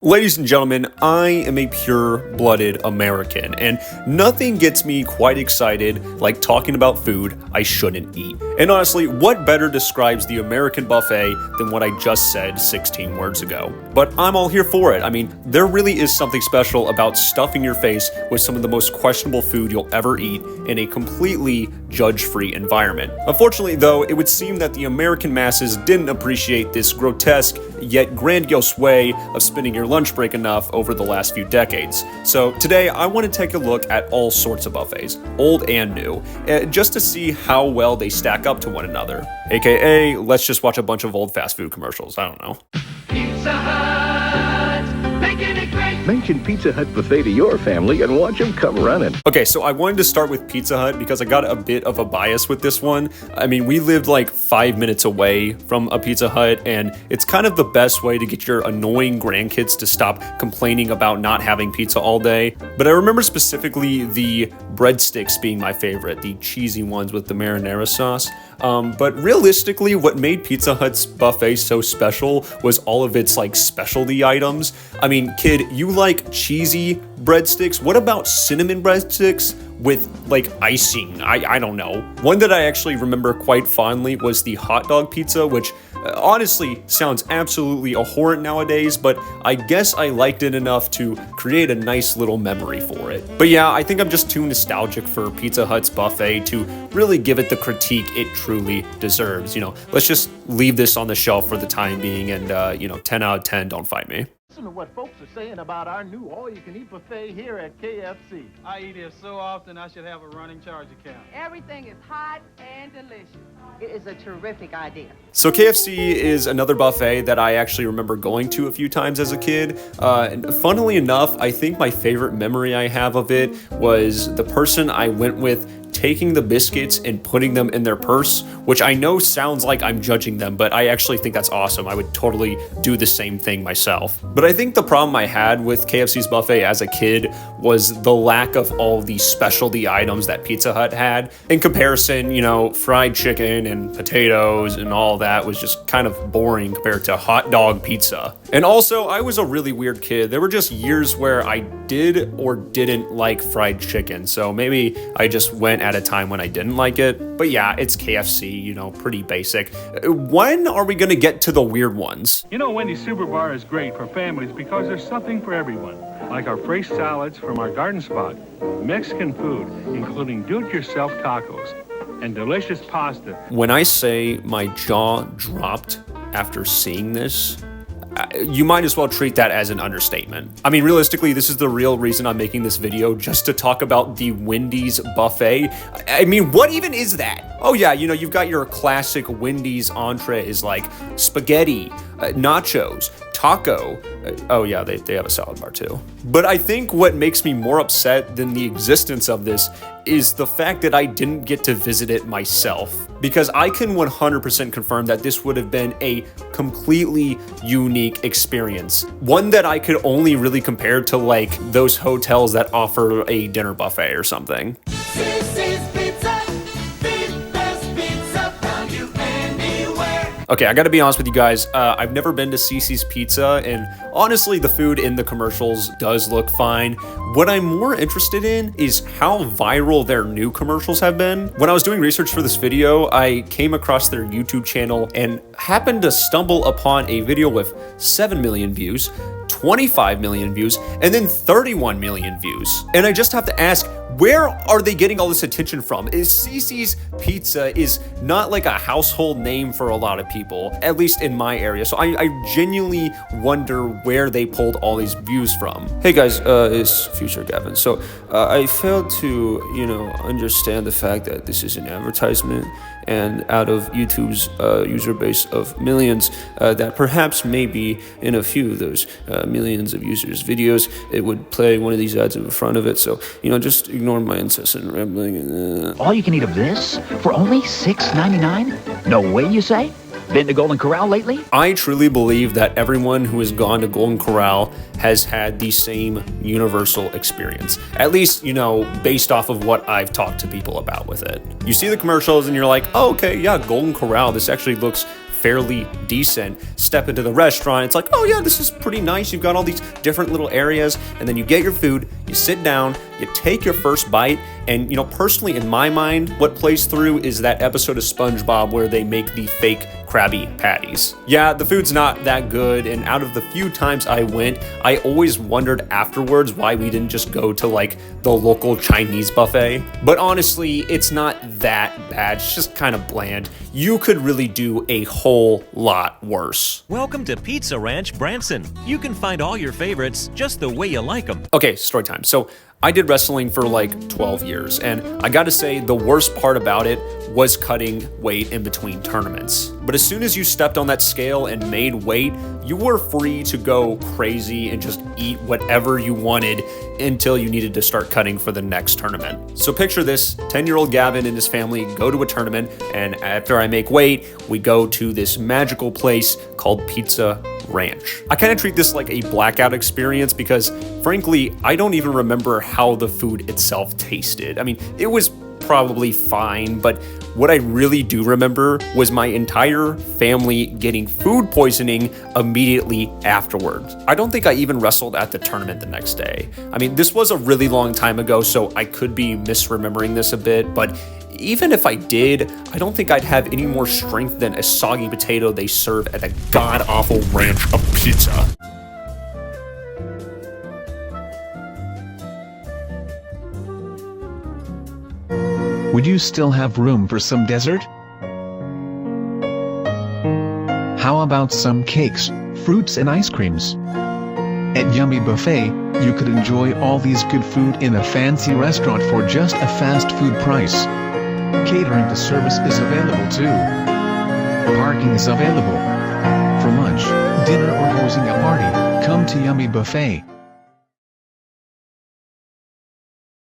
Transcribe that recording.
Ladies and gentlemen, I am a pure-blooded American, and nothing gets me quite excited like talking about food I shouldn't eat. And honestly, what better describes the American buffet than what I just said 16 words ago? But I'm all here for it. I mean, there really is something special about stuffing your face with some of the most questionable food you'll ever eat in a completely judge-free environment. Unfortunately, though, it would seem that the American masses didn't appreciate this grotesque yet grandiose way of spending your lunch break enough over the last few decades. So today I want to take a look at all sorts of buffets, old and new, just to see how well they stack up to one another. AKA, let's just watch a bunch of old fast food commercials. I don't know. Pizza Hut, making it great. Mention Pizza Hut buffet to your family and watch them come running. Okay, so I wanted to start with Pizza Hut because I got a bit of a bias with this one. I mean, we lived like 5 minutes away from a Pizza Hut, and it's kind of the best way to get your annoying grandkids to stop complaining about not having pizza all day. But I remember specifically the breadsticks being my favorite, the cheesy ones with the marinara sauce. But realistically, what made Pizza Hut's buffet so special was all of its like specialty items. I mean, kid, you like cheesy breadsticks? What about cinnamon breadsticks with like icing? I don't know. One that I actually remember quite fondly was the hot dog pizza, which honestly sounds absolutely abhorrent nowadays, but I guess I liked it enough to create a nice little memory for it. But yeah, I think I'm just too nostalgic for Pizza Hut's buffet to really give it the critique it truly deserves. You know, let's just leave this on the shelf for the time being, and 10 out of 10, don't fight me. Listen to what folks are saying about our new all-you-can-eat buffet here at KFC. I eat here so often I should have a running charge account. Everything is hot and delicious. It is a terrific idea. So KFC is another buffet that I actually remember going to a few times as a kid. And funnily enough, I think my favorite memory I have of it was the person I went with taking the biscuits and putting them in their purse, which I know sounds like I'm judging them, but I actually think that's awesome. I would totally do the same thing myself. But I think the problem I had with KFC's buffet as a kid was the lack of all the specialty items that Pizza Hut had. In comparison, fried chicken and potatoes and all that was just kind of boring compared to hot dog pizza. And also, I was a really weird kid. There were just years where I did or didn't like fried chicken, so maybe I just went at a time when I didn't like it. But yeah, it's KFC, pretty basic. When are we gonna get to the weird ones? Wendy's Super Bar is great for families because there's something for everyone. Like our fresh salads from our garden spot, Mexican food, including do-it-yourself tacos, and delicious pasta. When I say my jaw dropped after seeing this, you might as well treat that as an understatement. I mean, realistically, this is the real reason I'm making this video, just to talk about the Wendy's buffet. I mean, what even is that? Oh yeah, you've got your classic Wendy's entrees like spaghetti, nachos, taco. Oh yeah, they have a salad bar too. But I think what makes me more upset than the existence of this is the fact that I didn't get to visit it myself. Because I can 100% confirm that this would have been a completely unique experience. One that I could only really compare to like those hotels that offer a dinner buffet or something. Okay, I gotta be honest with you guys, I've never been to Cici's Pizza, and honestly, the food in the commercials does look fine. What I'm more interested in is how viral their new commercials have been. When I was doing research for this video, I came across their YouTube channel and happened to stumble upon a video with 7 million views, 25 million views, and then 31 million views. And I just have to ask, where are they getting all this attention from? Cici's Pizza is not like a household name for a lot of people, at least in my area. So I genuinely wonder where they pulled all these views from. Hey guys, it's Future Gavin. So I failed to, understand the fact that this is an advertisement, and out of YouTube's user base of millions, that perhaps maybe in a few of those millions of users' videos, it would play one of these ads in front of it. So, just ignore my incessant rambling. All you can eat of this for only $6.99? No way, you say? Been to Golden Corral lately? I truly believe that everyone who has gone to Golden Corral has had the same universal experience. At least, based off of what I've talked to people about with it. You see the commercials and you're like, oh, okay, yeah, Golden Corral, this actually looks fairly decent. Step into the restaurant, it's like, oh yeah, this is pretty nice. You've got all these different little areas, and then you get your food, you sit down, you take your first bite, and personally in my mind, what plays through is that episode of SpongeBob where they make the fake Krabby Patties. Yeah, the food's not that good, and out of the few times I went, I always wondered afterwards why we didn't just go to like the local Chinese buffet. But honestly, it's not that bad, it's just kind of bland. You could really do a whole lot worse. Welcome to Pizza Ranch Branson. You can find all your favorites just the way you like them. Okay, story time. So I did wrestling for like 12 years, and I gotta say the worst part about it was cutting weight in between tournaments. But as soon as you stepped on that scale and made weight, you were free to go crazy and just eat whatever you wanted until you needed to start cutting for the next tournament. So picture this, 10-year-old Gavin and his family go to a tournament, and after I make weight, we go to this magical place called Pizza Ranch. I kind of treat this like a blackout experience because, frankly, I don't even remember how the food itself tasted. I mean, it was probably fine, but what I really do remember was my entire family getting food poisoning immediately afterwards. I don't think I even wrestled at the tournament the next day. I mean, this was a really long time ago, so I could be misremembering this a bit, but even if I did, I don't think I'd have any more strength than a soggy potato they serve at a god-awful ranch of pizza. Would you still have room for some dessert? How about some cakes, fruits and ice creams? At Yummy Buffet, you could enjoy all these good food in a fancy restaurant for just a fast food price. Catering to service is available too. Parking is available. For lunch, dinner or hosting a party, come to Yummy Buffet.